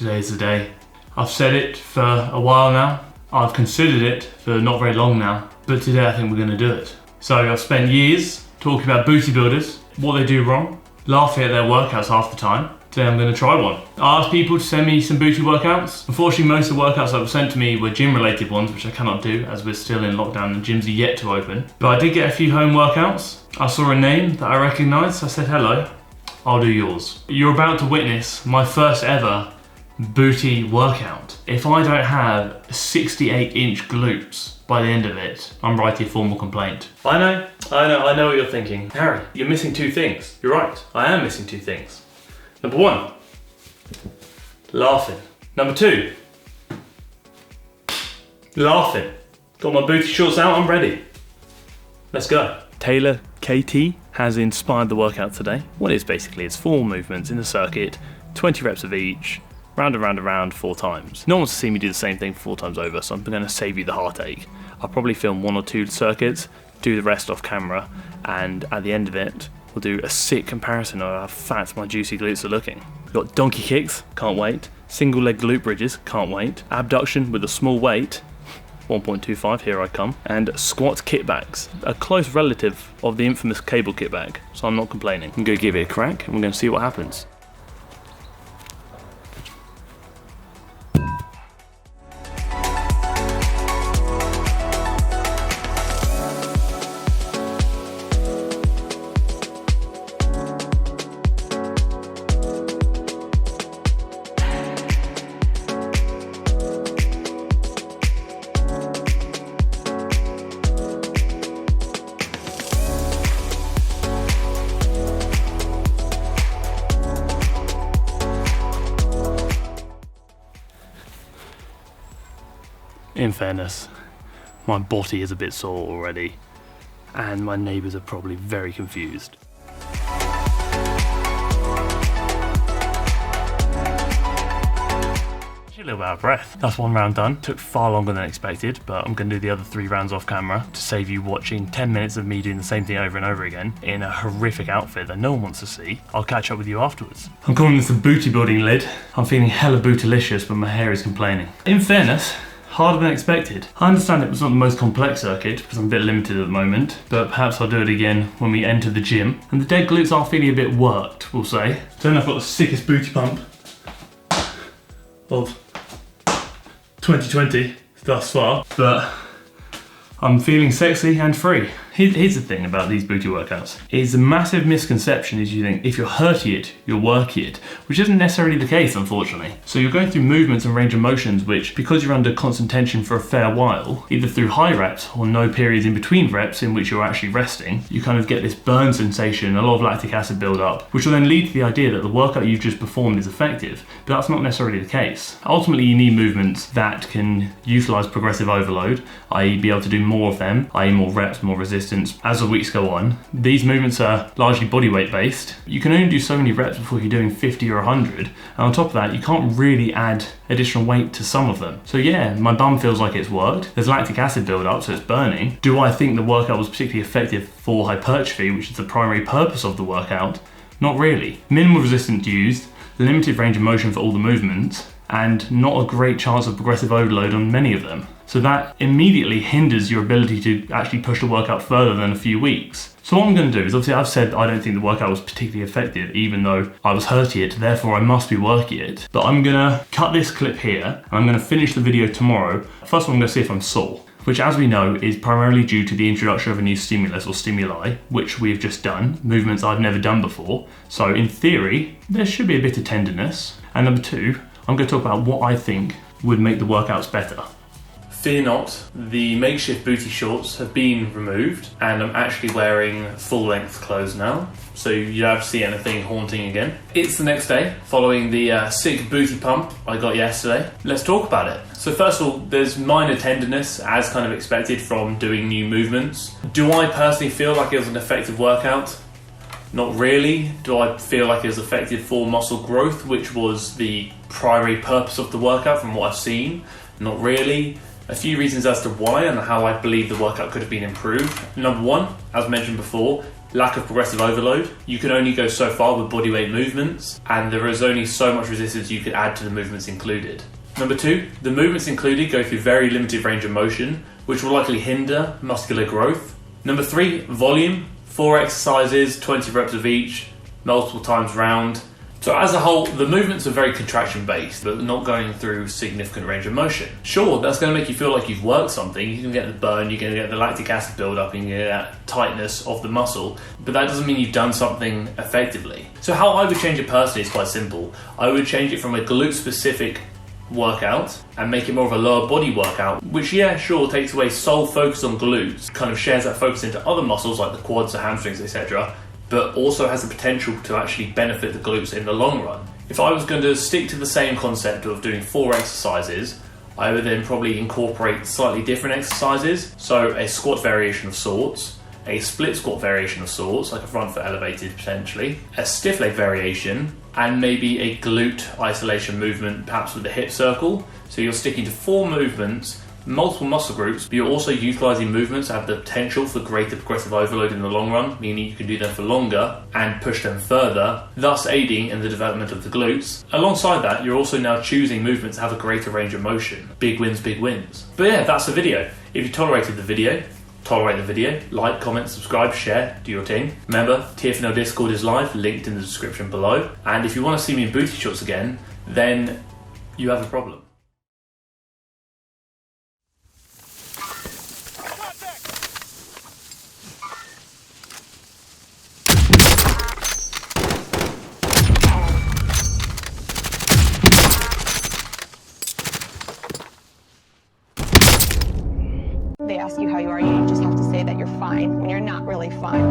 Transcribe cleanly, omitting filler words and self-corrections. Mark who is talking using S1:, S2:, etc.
S1: Today is the day. I've said it for a while now. I've considered it for not very long now, but today I think we're gonna do it. So I've spent years talking about booty builders, what they do wrong, laughing at their workouts half the time. Today I'm gonna try one. I asked people to send me some booty workouts. Unfortunately, most of the workouts that were sent to me were gym related ones, which I cannot do as we're still in lockdown and gyms are yet to open. But I did get a few home workouts. I saw a name that I recognised, I said hello, I'll do yours. You're about to witness my first ever booty workout. If I don't have 68-inch glutes by the end of it, I'm writing a formal complaint. I know what you're thinking. Harry, you're missing two things. You're right, I am missing two things. Number one, laughing. Number two, laughing. Got my booty shorts out, I'm ready. Let's go. TaylorKaytee has inspired the workout today. What is basically, it's 4 movements in the circuit, 20 reps of each, round and round and round 4 times. No one wants to see me do the same thing 4 times over, so I'm going to save you the heartache. I'll probably film 1 or 2 circuits, do the rest off camera, and at the end of it, we'll do a sick comparison of how fat my juicy glutes are looking. We've got donkey kicks, can't wait. Single leg glute bridges, can't wait. Abduction with a small weight, 1.25, here I come. And squat kickbacks, a close relative of the infamous cable kickback, so I'm not complaining. I'm going to give it a crack, and we're going to see what happens. In fairness, my body is a bit sore already, and my neighbours are probably very confused. Actually a little bit out of breath. That's 1 round done. Took far longer than expected, but I'm going to do the other 3 rounds off camera to save you watching 10 minutes of me doing the same thing over and over again in a horrific outfit that no one wants to see. I'll catch up with you afterwards. I'm calling this a booty building lid. I'm feeling hella bootylicious, but my hair is complaining. In fairness, harder than expected. I understand it was not the most complex circuit because I'm a bit limited at the moment, but perhaps I'll do it again when we enter the gym. And the dead glutes are feeling a bit worked, we'll say. Then I've got the sickest booty pump of 2020 thus far, but I'm feeling sexy and free. Here's the thing about these booty workouts. It's a massive misconception is you think if you're hurting it, you'll work it, which isn't necessarily the case, unfortunately. So you're going through movements and range of motions which, because you're under constant tension for a fair while, either through high reps or no periods in between reps in which you're actually resting, you kind of get this burn sensation, a lot of lactic acid build-up, which will then lead to the idea that the workout you've just performed is effective, but that's not necessarily the case. Ultimately, you need movements that can utilize progressive overload, i.e. be able to do more of them, i.e. more reps, more resistance. As the weeks go on, these movements are largely bodyweight based. You can only do so many reps before you're doing 50 or 100, and on top of that, you can't really add additional weight to some of them. So yeah, my bum feels like it's worked. There's lactic acid build-up, so it's burning. Do I think the workout was particularly effective for hypertrophy, which is the primary purpose of the workout? Not really. Minimal resistance used, limited range of motion for all the movements, and not a great chance of progressive overload on many of them. So that immediately hinders your ability to actually push the workout further than a few weeks. So what I'm going to do is, obviously I've said I don't think the workout was particularly effective, even though I was hurting it, therefore I must be working it. But I'm going to cut this clip here, and I'm going to finish the video tomorrow. First of all, I'm going to see if I'm sore, which as we know is primarily due to the introduction of a new stimulus or stimuli, which we've just done, movements I've never done before. So in theory, there should be a bit of tenderness. And number 2, I'm going to talk about what I think would make the workouts better. Fear not, the makeshift booty shorts have been removed and I'm actually wearing full length clothes now, so you don't have to see anything haunting again. It's the next day following the sick booty pump I got yesterday. Let's talk about it. So first of all, there's minor tenderness as kind of expected from doing new movements. Do I personally feel like it was an effective workout? Not really. Do I feel like it was effective for muscle growth, which was the primary purpose of the workout from what I've seen? Not really. A few reasons as to why and how I believe the workout could have been improved. Number 1, as mentioned before, lack of progressive overload. You can only go so far with bodyweight movements, and there is only so much resistance you could add to the movements included. Number 2, the movements included go through very limited range of motion, which will likely hinder muscular growth. Number 3, volume, 4 exercises, 20 reps of each, multiple times round. So as a whole, the movements are very contraction based, but not going through significant range of motion. Sure, that's going to make you feel like you've worked something. You can get the burn, you're going to get the lactic acid buildup, and you get that tightness of the muscle, but that doesn't mean you've done something effectively. So how I would change it personally is quite simple. I would change it from a glute specific workout and make it more of a lower body workout, which sure takes away sole focus on glutes, kind of shares that focus into other muscles like the quads, the hamstrings, etc., but also has the potential to actually benefit the glutes in the long run. If I was going to stick to the same concept of doing 4 exercises, I would then probably incorporate slightly different exercises, so a squat variation of sorts, a split squat variation of sorts, like a front foot elevated potentially, a stiff leg variation, and maybe a glute isolation movement, perhaps with the hip circle. So you're sticking to 4 movements, multiple muscle groups, but you're also utilising movements that have the potential for greater progressive overload in the long run, meaning you can do them for longer and push them further, thus aiding in the development of the glutes. Alongside that, you're also now choosing movements that have a greater range of motion. Big wins, big wins. But that's the video. If you tolerated the video, tolerate the video, like, comment, subscribe, share, do your thing. Remember, TFNL Discord is live, linked in the description below. And if you want to see me in booty shorts again, then you have a problem.
S2: They ask you how you are, you just have to say that you're fine when you're not really fine.